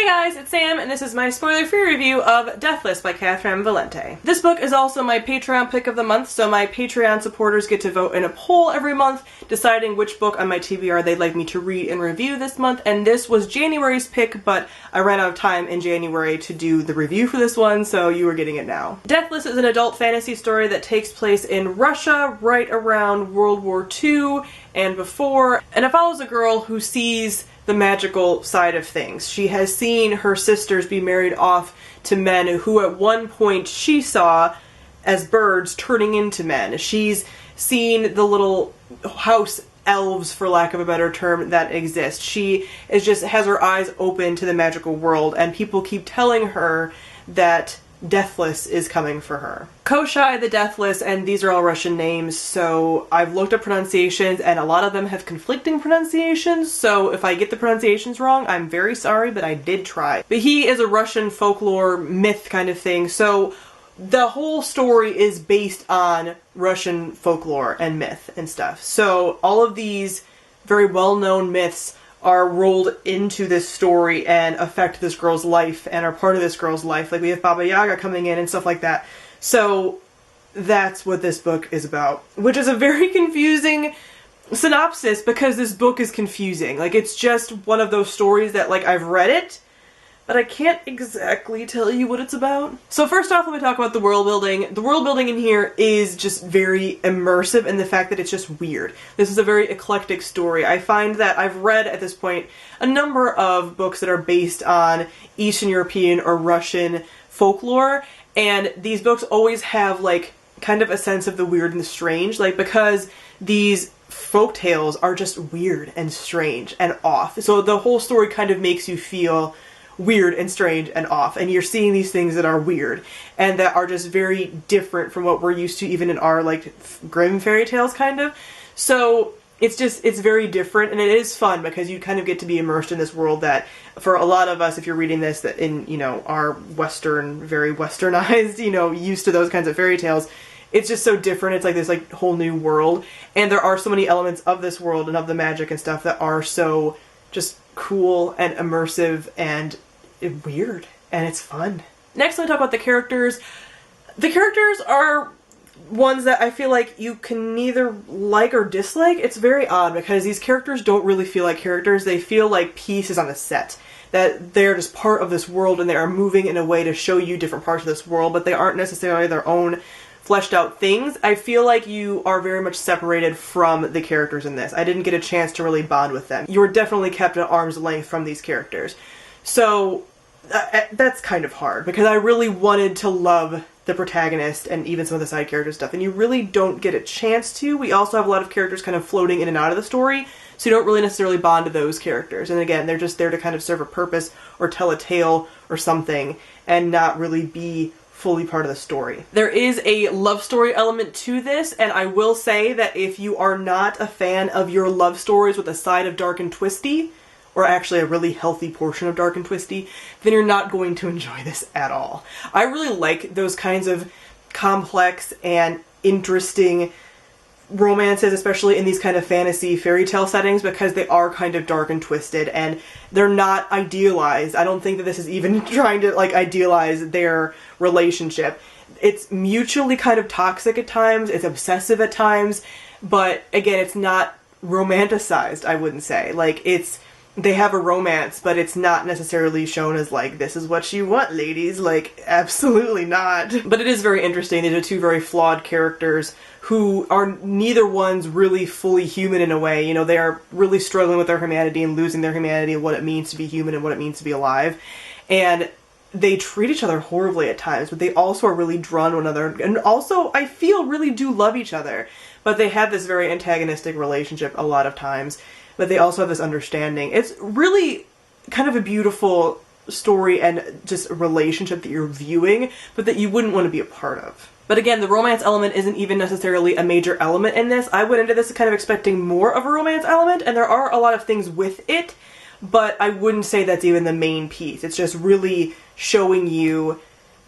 Hey guys, it's Sam, and this is my spoiler-free review of Deathless by Catherynne M Valente. This book is also my Patreon pick of the month, so my Patreon supporters get to vote in a poll every month, deciding which book on my TBR they'd like me to read and review this month, and this was January's pick, but I ran out of time in January to do the review for this one, so you are getting it now. Deathless is an adult fantasy story that takes place in Russia right around World War II and before, and it follows a girl who sees the magical side of things. She has seen her sisters be married off to men who at one point she saw as birds turning into men. She's seen the little house elves, for lack of a better term, that exist. She is just has her eyes open to the magical world, and people keep telling her that Deathless is coming for her. Koshai the Deathless, and these are all Russian names, so I've looked up pronunciations and a lot of them have conflicting pronunciations, so if I get the pronunciations wrong, I'm very sorry, but I did try. But he is a Russian folklore myth kind of thing, so the whole story is based on Russian folklore and myth and stuff. So all of these very well-known myths are rolled into this story and affect this girl's life and are part of this girl's life. Like we have Baba Yaga coming in and stuff like that. So that's what this book is about, which is a very confusing synopsis because this book is confusing. Like it's just one of those stories that like I've read it, but I can't exactly tell you what it's about. So first off, let me talk about the world building. The world building in here is just very immersive in the fact that it's just weird. This is a very eclectic story. I find that I've read at this point a number of books that are based on Eastern European or Russian folklore, and these books always have like kind of a sense of the weird and the strange, like because these folk tales are just weird and strange and off. So the whole story kind of makes you feel weird and strange and off, and you're seeing these things that are weird and that are just very different from what we're used to even in our like Grimm fairy tales kind of. So it's very different, and it is fun because you kind of get to be immersed in this world that for a lot of us, if you're reading this, that in, you know, our Western, very westernized, you know, used to those kinds of fairy tales, it's just so different. It's like this like whole new world, and there are so many elements of this world and of the magic and stuff that are so just cool and immersive and weird, and it's fun. Next, let me talk about the characters. The characters are ones that I feel like you can neither like or dislike. It's very odd because these characters don't really feel like characters. They feel like pieces on a set. That they're just part of this world and they are moving in a way to show you different parts of this world, but they aren't necessarily their own fleshed out things. I feel like you are very much separated from the characters in this. I didn't get a chance to really bond with them. You were definitely kept at arm's length from these characters. So that's kind of hard because I really wanted to love the protagonist and even some of the side character stuff, and you really don't get a chance to. We also have a lot of characters kind of floating in and out of the story, so you don't really necessarily bond to those characters. And again, they're just there to kind of serve a purpose or tell a tale or something and not really be fully part of the story. There is a love story element to this, and I will say that if you are not a fan of your love stories with a side of dark and twisty, or actually a really healthy portion of dark and twisty, then you're not going to enjoy this at all. I really like those kinds of complex and interesting romances, especially in these kind of fantasy fairy tale settings, because they are kind of dark and twisted and they're not idealized. I don't think that this is even trying to like idealize their relationship. It's mutually kind of toxic at times, it's obsessive at times, but again, it's not romanticized, I wouldn't say. Like, they have a romance, but it's not necessarily shown as like, this is what you want, ladies. Like, absolutely not. But it is very interesting. These are two very flawed characters who are neither one's really fully human in a way. You know, they are really struggling with their humanity and losing their humanity and what it means to be human and what it means to be alive. And they treat each other horribly at times, but they also are really drawn to one another. And also, I feel, really do love each other. But they have this very antagonistic relationship a lot of times. But they also have this understanding. It's really kind of a beautiful story and just a relationship that you're viewing, but that you wouldn't want to be a part of. But again, the romance element isn't even necessarily a major element in this. I went into this kind of expecting more of a romance element, and there are a lot of things with it, but I wouldn't say that's even the main piece. It's just really showing you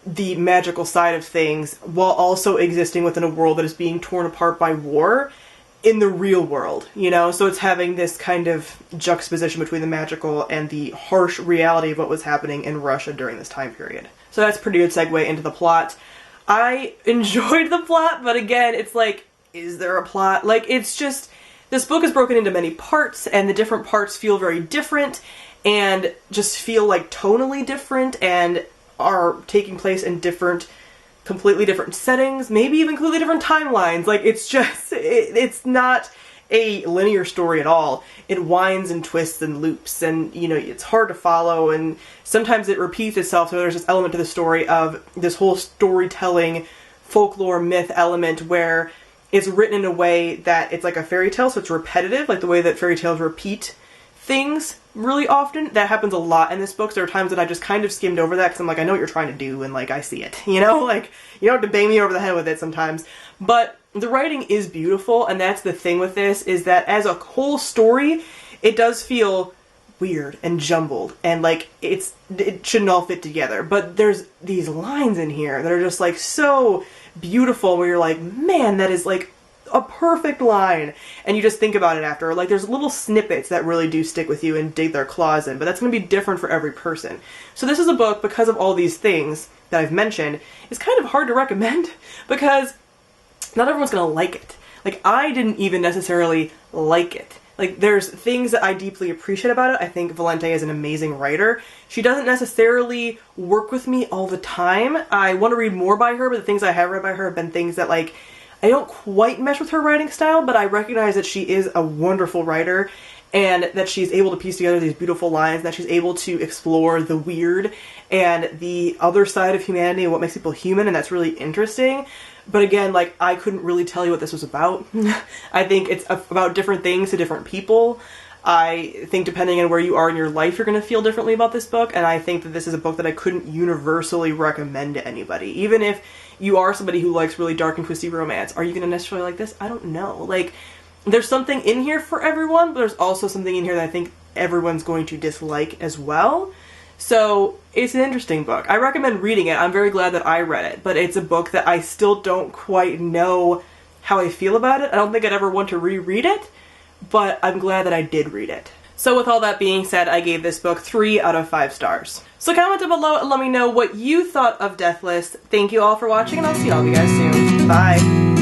the magical side of things while also existing within a world that is being torn apart by war. in the real world, you know? So it's having this kind of juxtaposition between the magical and the harsh reality of what was happening in Russia during this time period. So that's a pretty good segue into the plot. I enjoyed the plot, but again, it's like, is there a plot? Like, it's just, this book is broken into many parts, and the different parts feel very different, and just feel like tonally different, and are taking place in completely different settings, maybe even completely different timelines. Like, it's just, it's not a linear story at all. It winds and twists and loops, and, you know, it's hard to follow, and sometimes it repeats itself, so there's this element to the story of this whole storytelling, folklore, myth element where it's written in a way that it's like a fairy tale, so it's repetitive, like the way that fairy tales repeat things really often. That happens a lot in this book. So there are times that I just kind of skimmed over that because I'm like, I know what you're trying to do, and like, I see it, you know? Like, you don't have to bang me over the head with it sometimes. But the writing is beautiful, and that's the thing with this, is that as a whole story, it does feel weird and jumbled, and like, it shouldn't all fit together. But there's these lines in here that are just like so beautiful, where you're like, man, that is like a perfect line, and you just think about it after. Like, there's little snippets that really do stick with you and dig their claws in, but that's going to be different for every person. So this is a book, because of all these things that I've mentioned, is kind of hard to recommend, because not everyone's going to like it. Like, I didn't even necessarily like it. Like, there's things that I deeply appreciate about it. I think Valente is an amazing writer. She doesn't necessarily work with me all the time. I want to read more by her, but the things I have read by her have been things that, like, I don't quite mesh with her writing style, but I recognize that she is a wonderful writer, and that she's able to piece together these beautiful lines, that she's able to explore the weird and the other side of humanity and what makes people human, and that's really interesting. But again, like, I couldn't really tell you what this was about. I think it's about different things to different people. I think depending on where you are in your life, you're going to feel differently about this book, and I think that this is a book that I couldn't universally recommend to anybody. Even if you are somebody who likes really dark and twisty romance, are you going to necessarily like this? I don't know. Like, there's something in here for everyone, but there's also something in here that I think everyone's going to dislike as well. So it's an interesting book. I recommend reading it. I'm very glad that I read it, but it's a book that I still don't quite know how I feel about it. I don't think I'd ever want to reread it, but I'm glad that I did read it. So with all that being said, I gave this book 3 out of 5 stars. So comment down below and let me know what you thought of Deathless. Thank you all for watching, and I'll see all of you guys soon. Bye!